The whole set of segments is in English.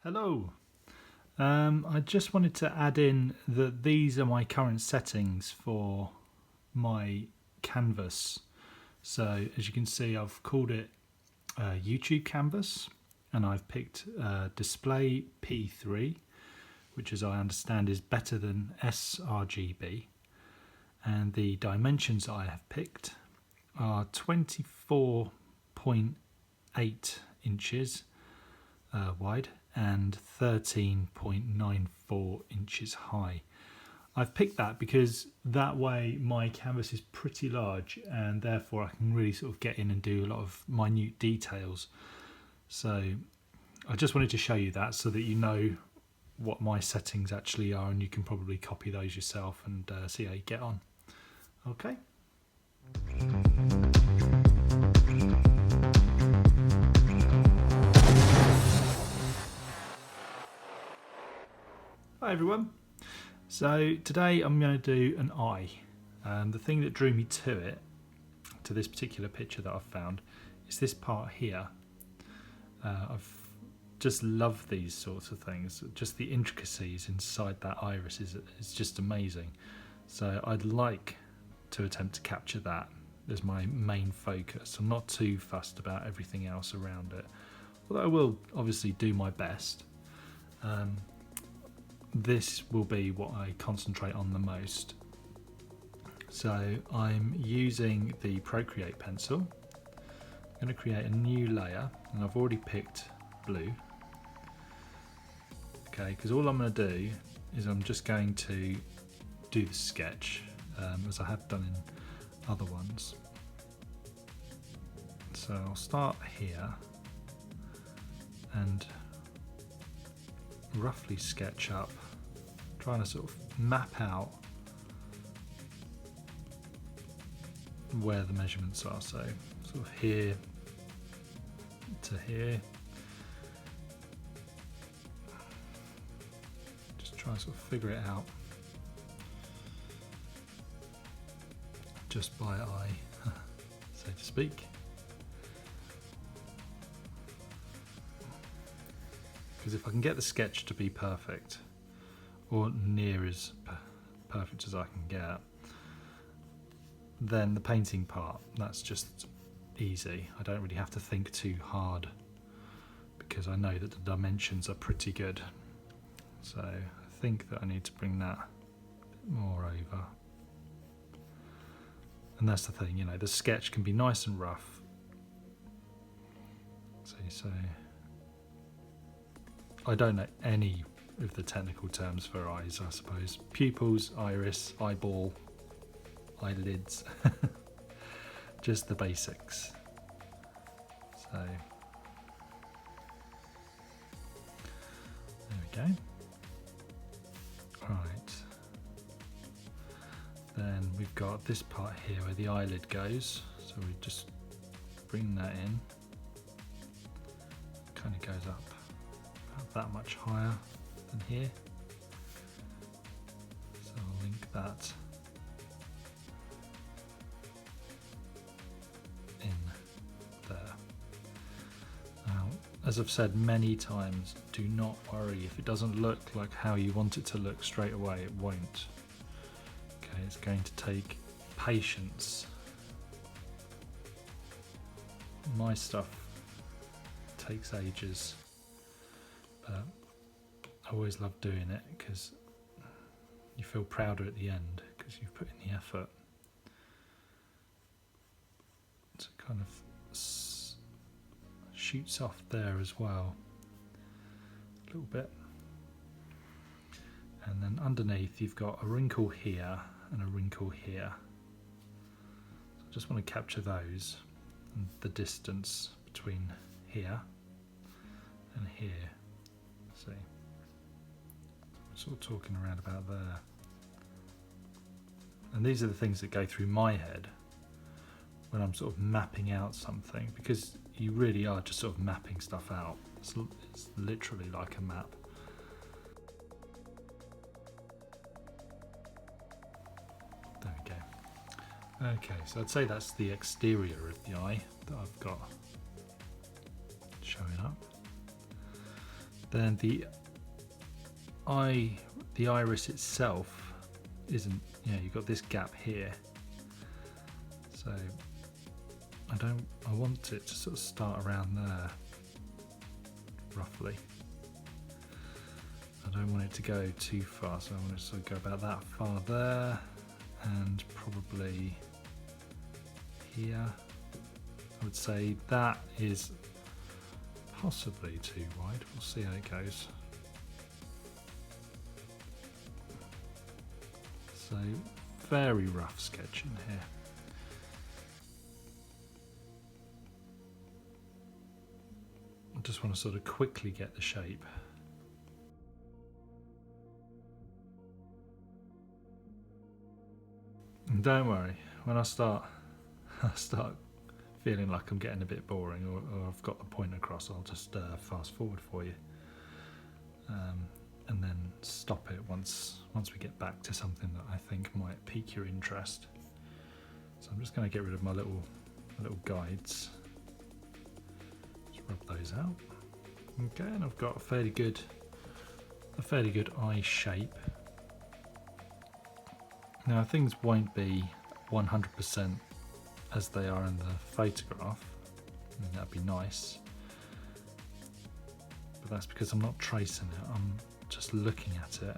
Hello. I just wanted to add in that these are my current settings for my canvas. So as you can see, I've called it YouTube canvas, and I've picked display P3, which as I understand is better than sRGB. And the dimensions I have picked are 24.8 inches wide and 13.94 inches high. I've picked that because that way my canvas is pretty large and therefore I can really sort of get in and do a lot of minute details. So I just wanted to show you that so that you know what my settings actually are, and you can probably copy those yourself and see how you get on. Okay. Hi everyone. So today I'm going to do an eye. The thing that drew me to this particular picture that I've found, is this part here. I've just loved these sorts of things. Just the intricacies inside that iris is just amazing. So I'd like to attempt to capture that as my main focus. I'm not too fussed about everything else around it, although I will obviously do my best. This will be what I concentrate on the most. So I'm using the Procreate pencil. I'm going to create a new layer, and I've already picked blue. Okay, because all I'm going to do is I'm just going to do the sketch as I have done in other ones. So I'll start here and roughly sketch up, trying to sort of map out where the measurements are. So sort of here to here. Just try and sort of figure it out just by eye, so to speak. Because if I can get the sketch to be perfect, or near as perfect as I can get, then the painting part, that's just easy. I don't really have to think too hard because I know that the dimensions are pretty good. So I think that I need to bring that a bit more over. And that's the thing, you know, the sketch can be nice and rough. So I don't know any of the technical terms for eyes, I suppose. Pupils, iris, eyeball, eyelids. Just the basics. So there we go. Right. Then we've got this part here where the eyelid goes. So we just bring that in. Kind of goes up that much higher than here, so I'll link that in there. Now, as I've said many times, do not worry if it doesn't look like how you want it to look straight away. It won't. Okay, it's going to take patience. My stuff takes ages. But I always love doing it because you feel prouder at the end because you've put in the effort. So it kind of shoots off there as well, a little bit. And then underneath you've got a wrinkle here and a wrinkle here. So I just want to capture those and the distance between here and here. See, I'm sort of talking around about there. And these are the things that go through my head when I'm sort of mapping out something, because you really are just sort of mapping stuff out. It's literally like a map. There we go. Okay, so I'd say that's the exterior of the eye that I've got showing up. Then the iris itself isn't, you've got this gap here. So I want it to sort of start around there, roughly. I don't want it to go too far, so I want it to sort of go about that far there, and probably here. I would say that is possibly too wide. We'll see how it goes. So very rough sketching here. I just want to sort of quickly get the shape. And don't worry, when I start feeling like I'm getting a bit boring, or I've got the point across, I'll just fast forward for you, and then stop it once we get back to something that I think might pique your interest. So I'm just going to get rid of my little guides. Just rub those out. Okay, and I've got a fairly good eye shape. Now things won't be 100% as they are in the photograph, and that'd be nice, but that's because I'm not tracing it, I'm just looking at it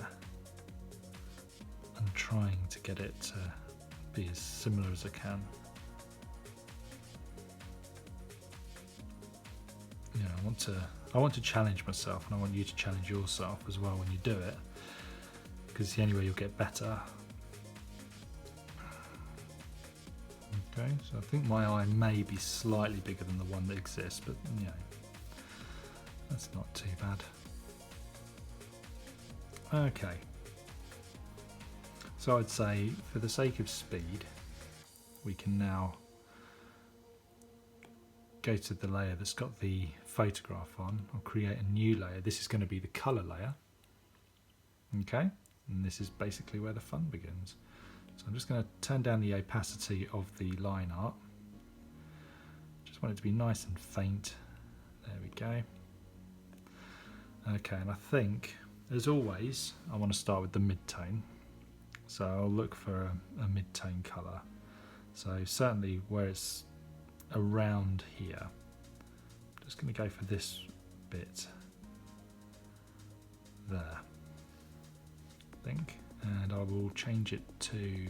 and trying to get it to be as similar as I can. I want to challenge myself, and I want you to challenge yourself as well when you do it, because it's the only way you'll get better. Okay, so I think my eye may be slightly bigger than the one that exists, but that's not too bad. Okay, so I'd say for the sake of speed, we can now go to the layer that's got the photograph on. I'll create a new layer. This is going to be the colour layer. Okay, and this is basically where the fun begins. So I'm just going to turn down the opacity of the line art. Just want it to be nice and faint. There we go. Okay, and I think, as always, I want to start with the mid-tone. So I'll look for a mid-tone colour. So certainly where it's around here, I'm just going to go for this bit there, I think. And I will change it to,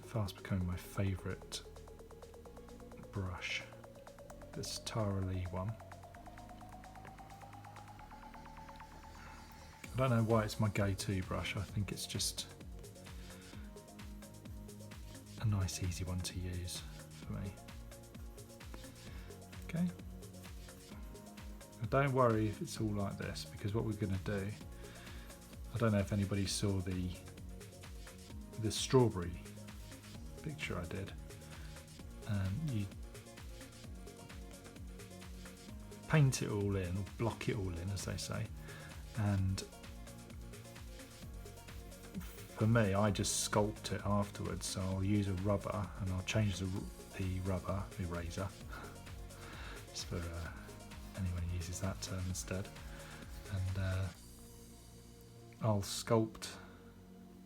fast becoming my favourite brush, this Tara Lee one. I don't know why it's my go-to brush. I think it's just a nice easy one to use for me. Okay, and don't worry if it's all like this, because what we're going to do, I don't know if anybody saw the strawberry picture I did. You paint it all in, or block it all in, as they say, and for me, I just sculpt it afterwards. So I'll use a rubber, and I'll change the rubber eraser, just for anyone who uses that term instead, and I'll sculpt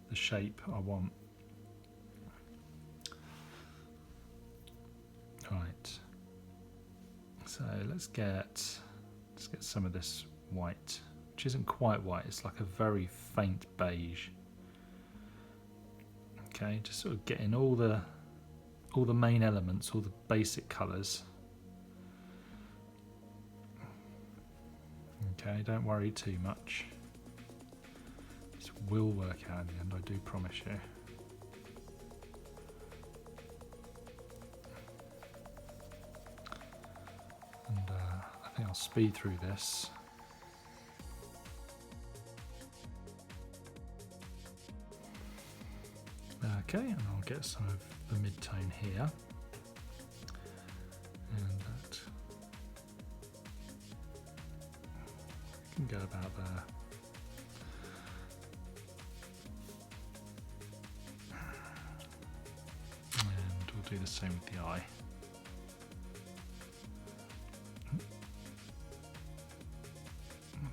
the shape I want. Right, so let's get some of this white, which isn't quite white, it's like a very faint beige. Okay, just sort of getting all the main elements, all the basic colours. Okay, don't worry too much. This will work out in the end, I do promise you. And I think I'll speed through this. Okay, and I'll get some of the mid-tone here. And that can go about there. And we'll do the same with the eye.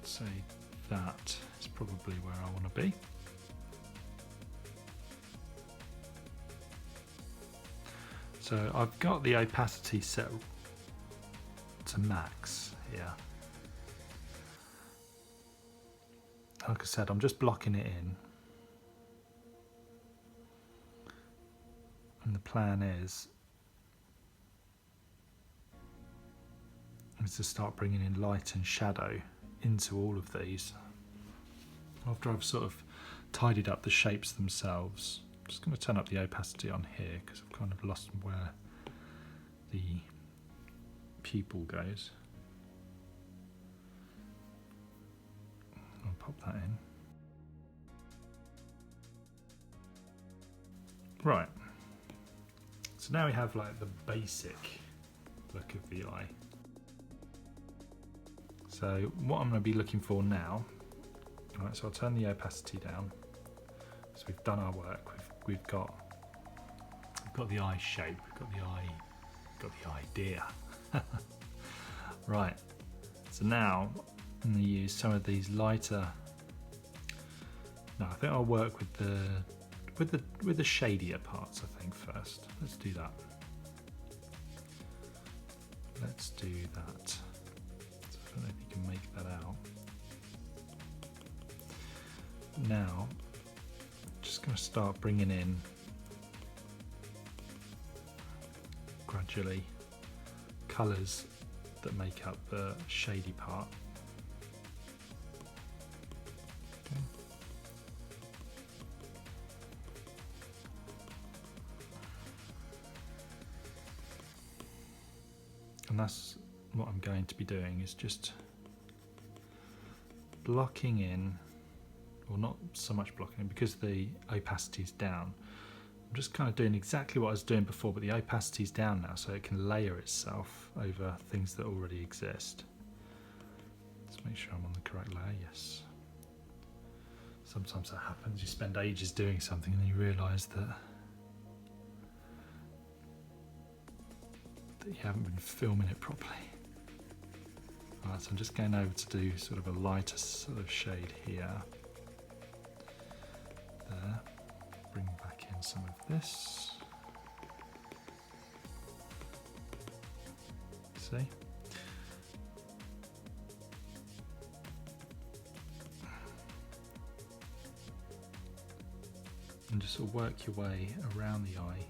say that is probably where I want to be. So I've got the opacity set to max here. Like I said, I'm just blocking it in. And the plan is to start bringing in light and shadow into all of these. After I've sort of tidied up the shapes themselves, I'm just going to turn up the opacity on here because I've kind of lost where the pupil goes. I'll pop that in. Right, so now we have like the basic look of the eye. So what I'm going to be looking for now, right, so I'll turn the opacity down. So we've done our work, we've got the eye shape, we've got the idea. Right, so now I'm going to use some of these lighter, no, I think I'll work with the shadier parts, I think, first. Let's do that. Let's do that. So I don't know if you can make that out. Now, just going to start bringing in gradually colours that make up the shady part. Okay. And that's what I'm going to be doing, is just blocking in, or not so much blocking in because the opacity is down. I'm just kind of doing exactly what I was doing before, but the opacity is down now, so it can layer itself over things that already exist. Let's make sure I'm on the correct layer, yes. Sometimes that happens, you spend ages doing something and then you realise that you haven't been filming it properly. Alright, so I'm just going over to do sort of a lighter sort of shade here. There. Bring back in some of this. See? And just sort of work your way around the eye.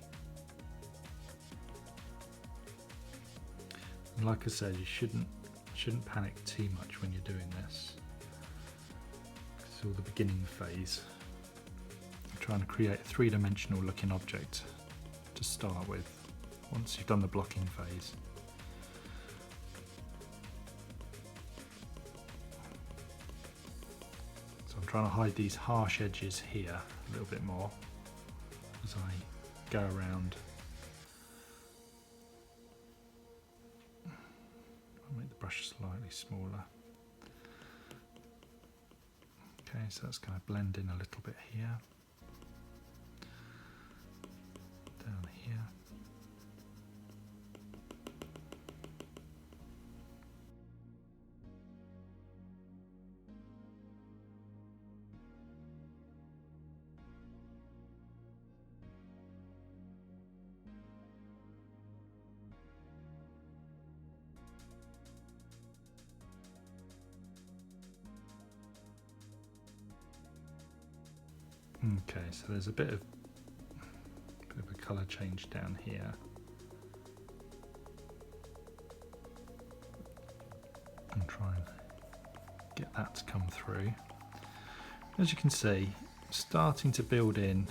And like I said, you shouldn't panic too much when you're doing this. It's all the beginning phase. I'm trying to create a three-dimensional looking object to start with, once you've done the blocking phase. So I'm trying to hide these harsh edges here a little bit more as I go around. I'll make the brush slightly smaller. Okay, so that's going to blend in a little bit here. Down here. Okay, so there's a bit of a colour change down here. And try and get that to come through. As you can see, starting to build in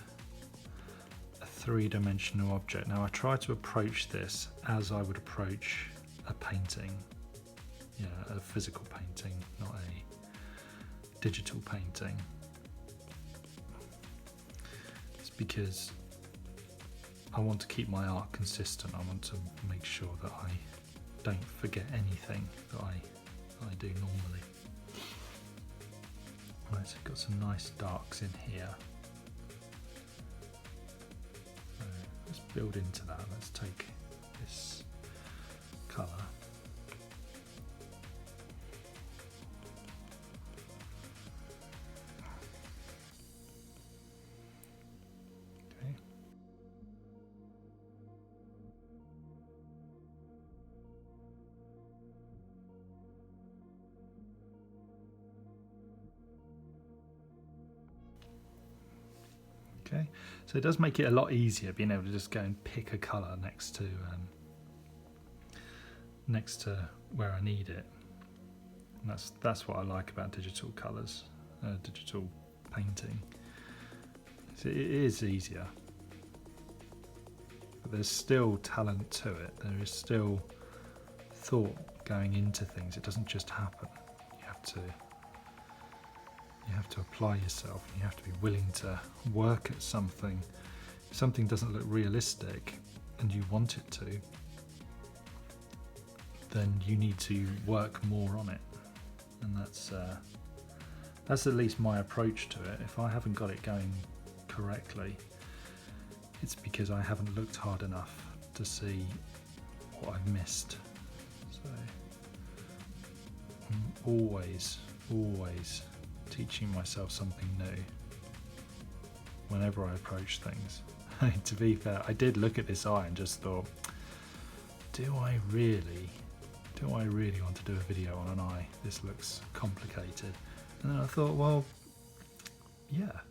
a three-dimensional object. Now I try to approach this as I would approach a painting, a physical painting, not a digital painting. Because I want to keep my art consistent. I want to make sure that I don't forget anything that I do normally. Right, so I've got some nice darks in here. So let's build into that. Let's take this colour. Okay, so it does make it a lot easier being able to just go and pick a colour next to where I need it. And that's what I like about digital colours, digital painting. So it is easier, but there's still talent to it. There is still thought going into things. It doesn't just happen. You have to apply yourself. You have to be willing to work at something. If something doesn't look realistic and you want it to, then you need to work more on it. And that's at least my approach to it. If I haven't got it going correctly, it's because I haven't looked hard enough to see what I've missed. So I'm always teaching myself something new whenever I approach things. To be fair, I did look at this eye and just thought, do I really want to do a video on an eye? This looks complicated. And then I thought, well, yeah.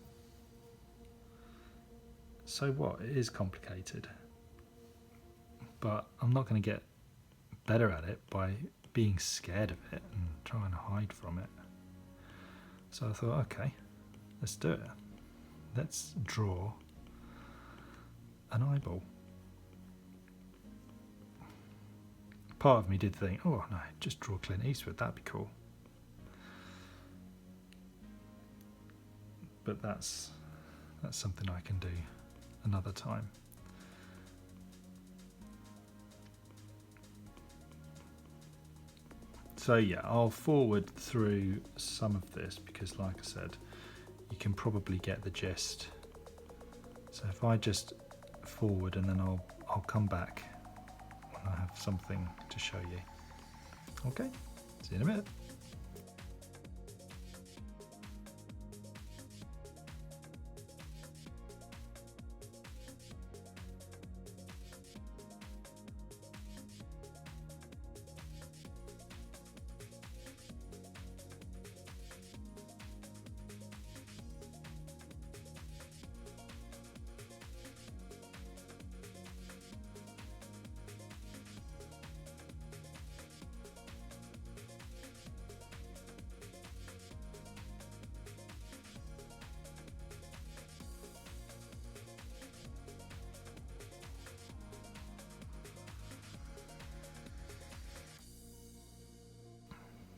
So what? It is complicated. But I'm not going to get better at it by being scared of it and trying to hide from it. So I thought, okay, let's do it. Let's draw an eyeball. Part of me did think, oh no, just draw Clint Eastwood, that'd be cool. But that's something I can do another time. So yeah, I'll forward through some of this because, like I said, you can probably get the gist. So if I just forward and then I'll come back when I have something to show you. Okay, see you in a minute.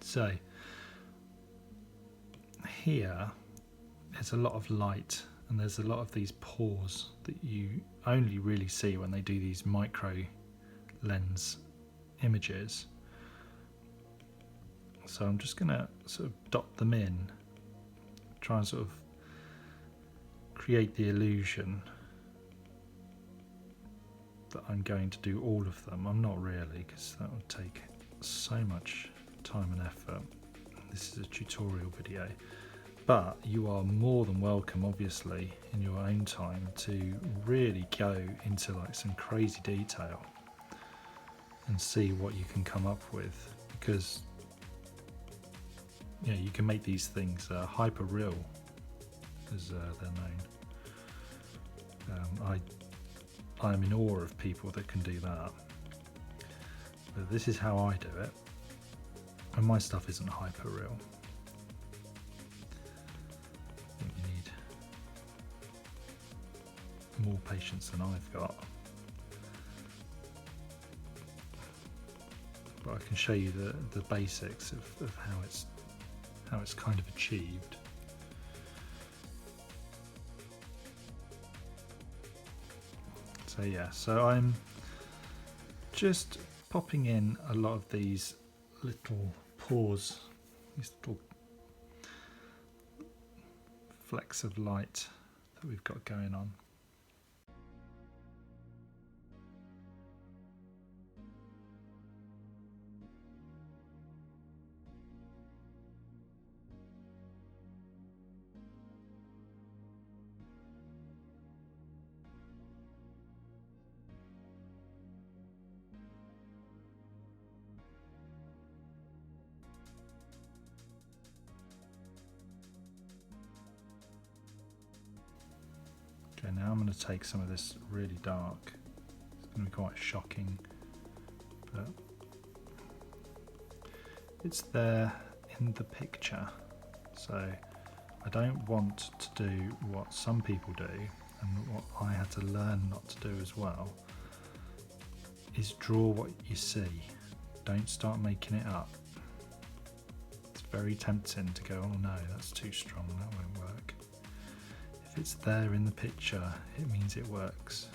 So here there's a lot of light and there's a lot of these pores that you only really see when they do these micro lens images. So I'm just going to sort of dot them in, try and sort of create the illusion that I'm going to do all of them. I'm not really, because that would take so much time and effort. This is a tutorial video, but you are more than welcome, obviously, in your own time to really go into like some crazy detail and see what you can come up with, because you know, you can make these things hyper real, as they're known. I am in awe of people that can do that, but this is how I do it. And my stuff isn't hyper real. I think you need more patience than I've got. But I can show you the basics of how it's kind of achieved. So yeah, so I'm just popping in a lot of these little pores, these little flecks of light that we've got going on. now I'm going to take some of this really dark. It's going to be quite shocking, but it's there in the picture. So I don't want to do what some people do, and what I had to learn not to do as well, is draw what you see. Don't start making it up. It's very tempting to go, oh no, that's too strong, that won't work. If it's there in the picture, it means it works.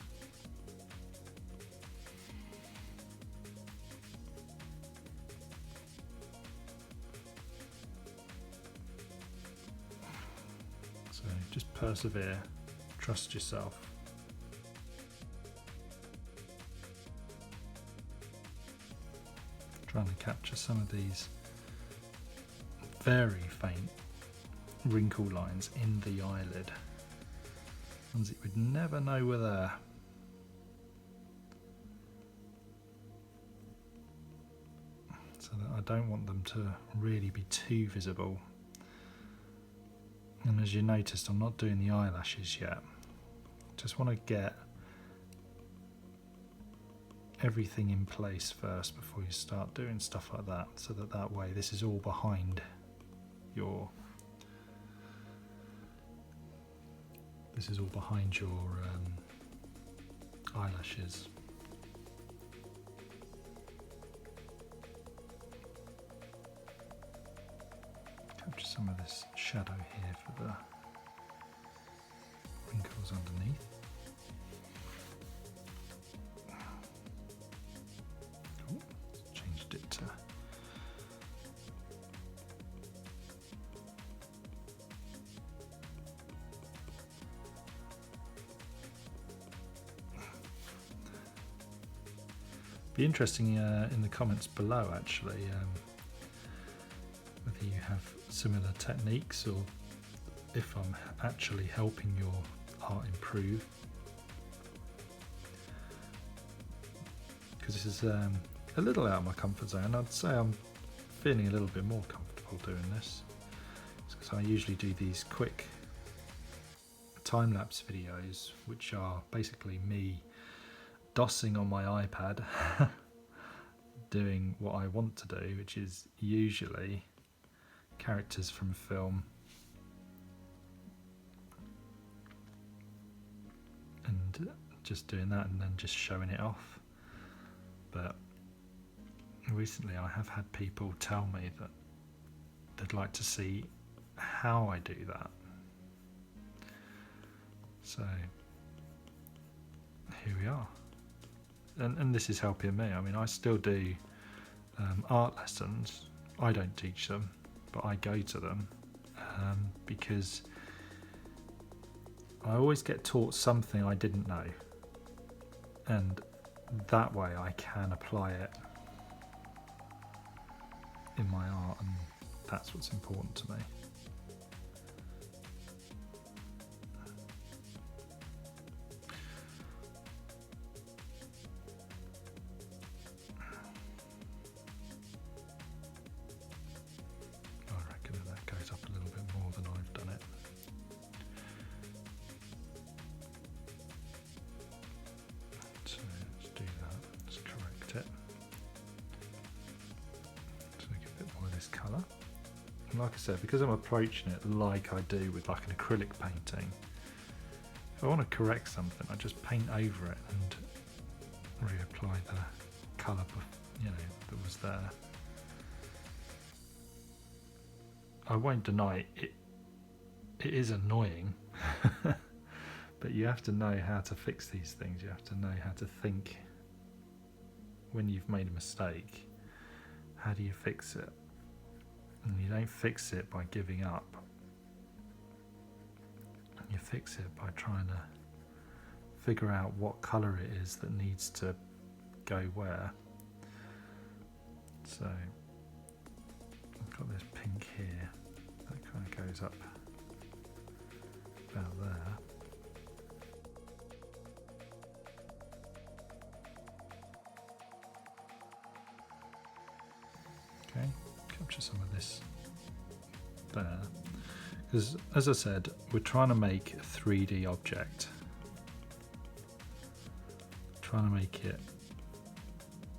So just persevere, trust yourself. Trying to capture some of these very faint wrinkle lines in the eyelid, ones that you would never know were there. So that I don't want them to really be too visible. And as you noticed, I'm not doing the eyelashes yet. Just want to get everything in place first before you start doing stuff like that, so that way this is all behind your eyelashes. Capture some of this shadow here for the wrinkles underneath. Changed it to be interesting in the comments below actually, whether you have similar techniques or if I'm actually helping your art improve, because this is a little out of my comfort zone. I'd say I'm feeling a little bit more comfortable doing this, because I usually do these quick time-lapse videos which are basically me dossing on my iPad doing what I want to do, which is usually characters from a film, and just doing that and then just showing it off. But recently I have had people tell me that they'd like to see how I do that. So here we are. And this is helping me. I mean, I still do art lessons. I don't teach them, but I go to them because I always get taught something I didn't know, and that way I can apply it in my art, and that's what's important to me. Colour. And like I said, because I'm approaching it like I do with like an acrylic painting, if I want to correct something, I just paint over it and reapply the colour, that was there. I won't deny it is annoying, but you have to know how to fix these things. You have to know how to think when you've made a mistake. How do you fix it? And you don't fix it by giving up. You fix it by trying to figure out what colour it is that needs to go where. So I've got this pink here that kind of goes up about there. Okay, capture some of this there, because as I said, we're trying to make a 3D object, trying to make it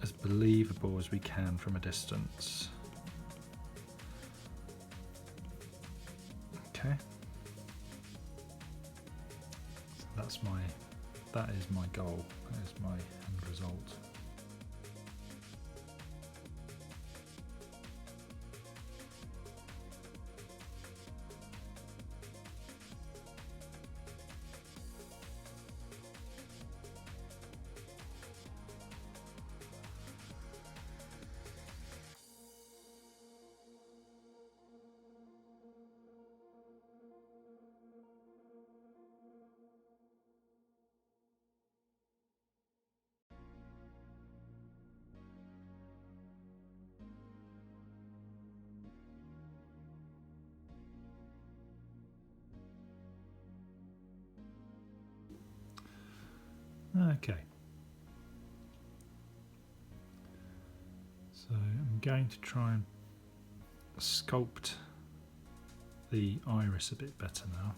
as believable as we can from a distance. Okay. So that is my goal. That is my end result. Okay, so I'm going to try and sculpt the iris a bit better now.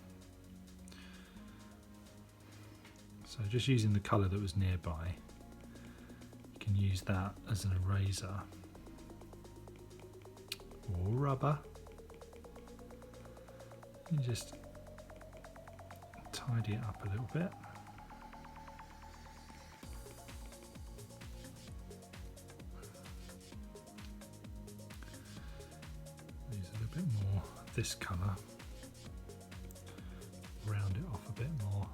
So just using the colour that was nearby, you can use that as an eraser or rubber. You just tidy it up a little bit. Use a little bit more of this colour, round it off a bit more.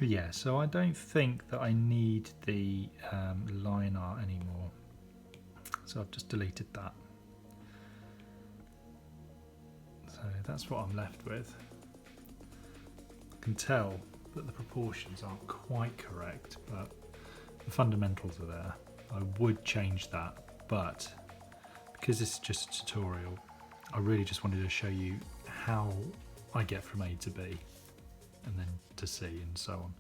Yeah, so I don't think that I need the line art anymore, so I've just deleted that. So that's what I'm left with. I can tell that the proportions aren't quite correct, but the fundamentals are there. I would change that, but because this is just a tutorial, I really just wanted to show you how I get from A to B and then to C and so on.